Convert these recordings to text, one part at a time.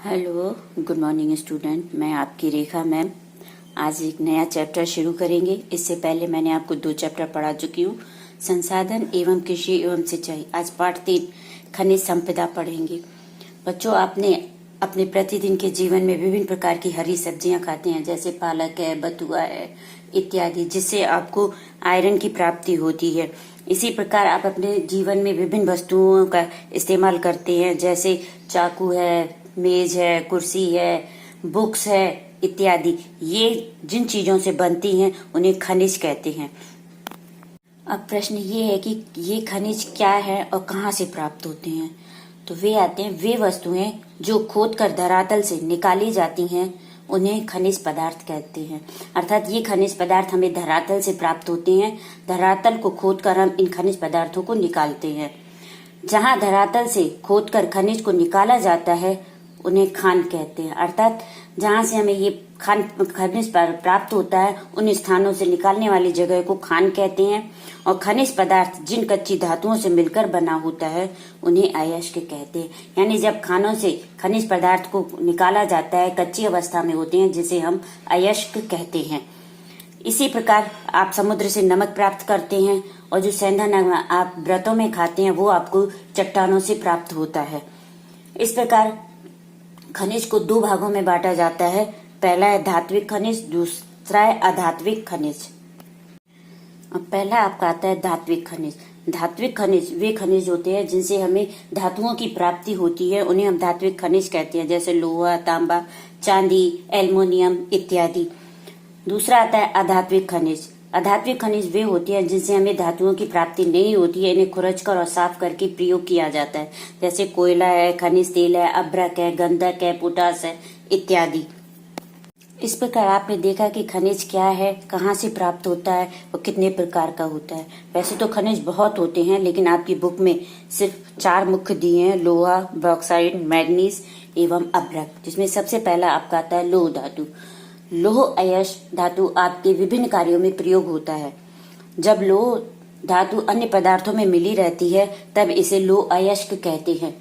Hello, good morning student. मैं आपकी रेखा ma'am. आज एक नया चैप्टर शुरू करेंगे। इससे पहले मैंने आपको 2 चैप्टर पढ़ा चुकी हूँ, संसाधन एवं कृषि एवं सिंचाई। आज पाठ 3 खनिज संपदा पढ़ेंगे। बच्चों, आपने अपने प्रतिदिन के जीवन में विभिन्न प्रकार की हरी सब्जियां खाते हैं, जैसे पालक है, बथुआ है इत्यादि, जिससे आपको आयरन की प्राप्ति होती है। इसी प्रकार आप अपने जीवन में विभिन्न वस्तुओं का इस्तेमाल करते हैं, जैसे चाकू है, मेज है, कुर्सी है, बुक्स है इत्यादि। ये जिन चीजों से बनती हैं उन्हें खनिज कहते हैं। अब प्रश्न ये है कि ये खनिज क्या है और कहाँ से प्राप्त होते हैं। तो वे आते हैं, वे वस्तुएं जो खोदकर धरातल से निकाली जाती हैं उन्हें खनिज पदार्थ कहते हैं। अर्थात ये खनिज पदार्थ हमें धरातल से प्राप्त होते हैं। धरातल को खोदकर हम इन खनिज पदार्थों को निकालते हैं। जहाँ धरातल से खोदकर खनिज को निकाला जाता है उन्हें खान कहते हैं। अर्थात जहाँ से हमें ये खनिज प्राप्त होता है उन स्थानों से निकालने वाली जगह को खान कहते हैं। और खनिज पदार्थ जिन कच्ची धातुओं से मिलकर बना होता है उन्हें अयस्क कहते हैं। यानी जब खानों से खनिज पदार्थ को निकाला जाता है, कच्ची अवस्था में होते हैं, जिसे हम अयस्क कहते हैं। इसी प्रकार आप समुद्र से नमक प्राप्त करते हैं, और जो सेंधा नमक आप व्रतों में खाते हैं वो आपको चट्टानों से प्राप्त होता है। इस प्रकार खनिज को 2 भागों में बांटा जाता है। पहला है धात्विक खनिज, दूसरा है अधात्विक खनिज। अब पहला आपका आता है धात्विक खनिज। धात्विक खनिज वे खनिज होते हैं जिनसे हमें धातुओं की प्राप्ति होती है, उन्हें हम धात्विक खनिज कहते हैं, जैसे लोहा, तांबा, चांदी, एल्युमिनियम इत्यादि। दूसरा आता है अधात्विक खनिज। अधात्विक खनिज वे होते हैं जिनसे हमें धातुओं की प्राप्ति नहीं होती है, इन्हें खुरचकर और साफ करके प्रयोग किया जाता है, जैसे कोयला है, खनिज तेल है, अभ्रक है, गंधक है, पोटास है इत्यादि। इस प्रकार आपने देखा कि खनिज क्या है, कहाँ से प्राप्त होता है और कितने प्रकार का होता है। वैसे तो खनिज बहुत होते हैं, लेकिन आपकी बुक में सिर्फ 4 मुख्य दिए हैं, लोहा, बॉक्साइट, मैग्नीज एवं अभ्रक, जिसमें सबसे पहला आपका आता है लौह धातु। लौह अयस्क धातु आपके विभिन्न कार्यों में प्रयोग होता है। जब लौह धातु अन्य पदार्थों में मिली रहती है तब इसे लौह अयस्क कहते हैं।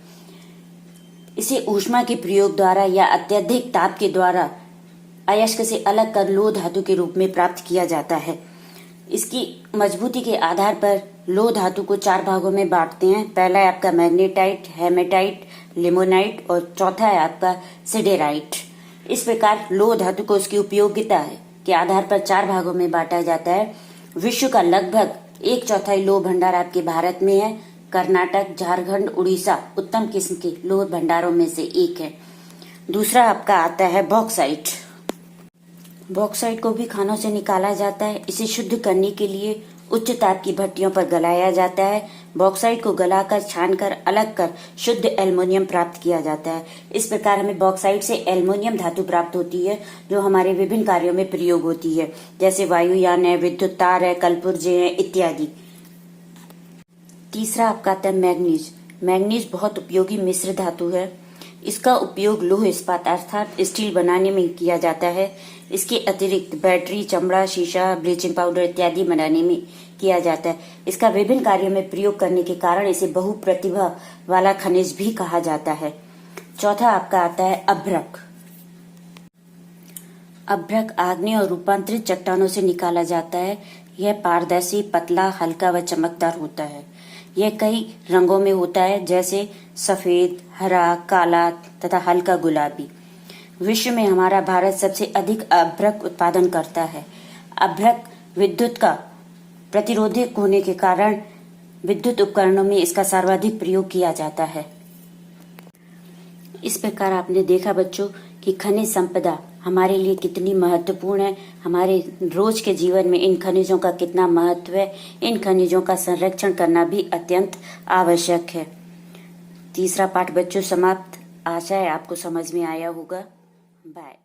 इसे ऊष्मा के प्रयोग द्वारा या अत्यधिक ताप के द्वारा अयस्क से अलग कर लौह धातु के रूप में प्राप्त किया जाता है। इसकी मजबूती के आधार पर लौह धातु को 4 भागों में बांटते हैं। पहला है आपका मैग्नेटाइट, हेमेटाइट, लिमोनाइट और चौथा है आपका सिडेराइट। इस प्रकार लौह धातु को उसकी उपयोगिता के आधार पर 4 भागों में बांटा जाता है। विश्व का लगभग 1/4 लौह भंडार आपके भारत में है। कर्नाटक, झारखंड, उड़ीसा उत्तम किस्म के लौह भंडारों में से एक है। दूसरा आपका आता है बॉक्साइट। बॉक्साइट को भी खानों से निकाला जाता है। इसे शुद्ध करने के लिए उच्च ताप की भट्टियों पर गलाया जाता है। बॉक्साइट को गलाकर, छानकर अलग कर शुद्ध एल्युमिनियम प्राप्त किया जाता है। इस प्रकार हमें बॉक्साइट से एल्युमिनियम धातु प्राप्त होती है, जो हमारे विभिन्न कार्यों में प्रयोग होती है, जैसे वायुयान है, विद्युत तार है, कलपुर्जे है इत्यादि। तीसरा आपका आता है मैग्नीज। मैग्नीज बहुत उपयोगी मिश्र धातु है। इसका उपयोग लौह इस्पात अर्थात स्टील बनाने में किया जाता है। इसके अतिरिक्त बैटरी, चमड़ा, शीशा, ब्लीचिंग पाउडर इत्यादि बनाने में किया जाता है। इसका विभिन्न कार्यों में प्रयोग करने के कारण इसे बहुप्रतिभा वाला खनिज भी कहा जाता है। चौथा आपका आता है अभ्रक। अभ्रक आग्नेय और रूपांतरित चट्टानों से निकाला जाता है। यह पारदर्शी, पतला, हल्का व चमकदार होता है। यह कई रंगों में होता है, जैसे सफेद, हरा, काला तथा हल्का गुलाबी। विश्व में हमारा भारत सबसे अधिक अभ्रक उत्पादन करता है। अभ्रक विद्युत का प्रतिरोधक होने के कारण विद्युत उपकरणों में इसका सर्वाधिक प्रयोग किया जाता है। इस प्रकार आपने देखा बच्चों कि खनिज संपदा हमारे लिए कितनी महत्वपूर्ण है। हमारे रोज के जीवन में इन खनिजों का कितना महत्व है। इन खनिजों का संरक्षण करना भी अत्यंत आवश्यक है। तीसरा पाठ बच्चों समाप्त। आशा है आपको समझ में आया होगा। बाय।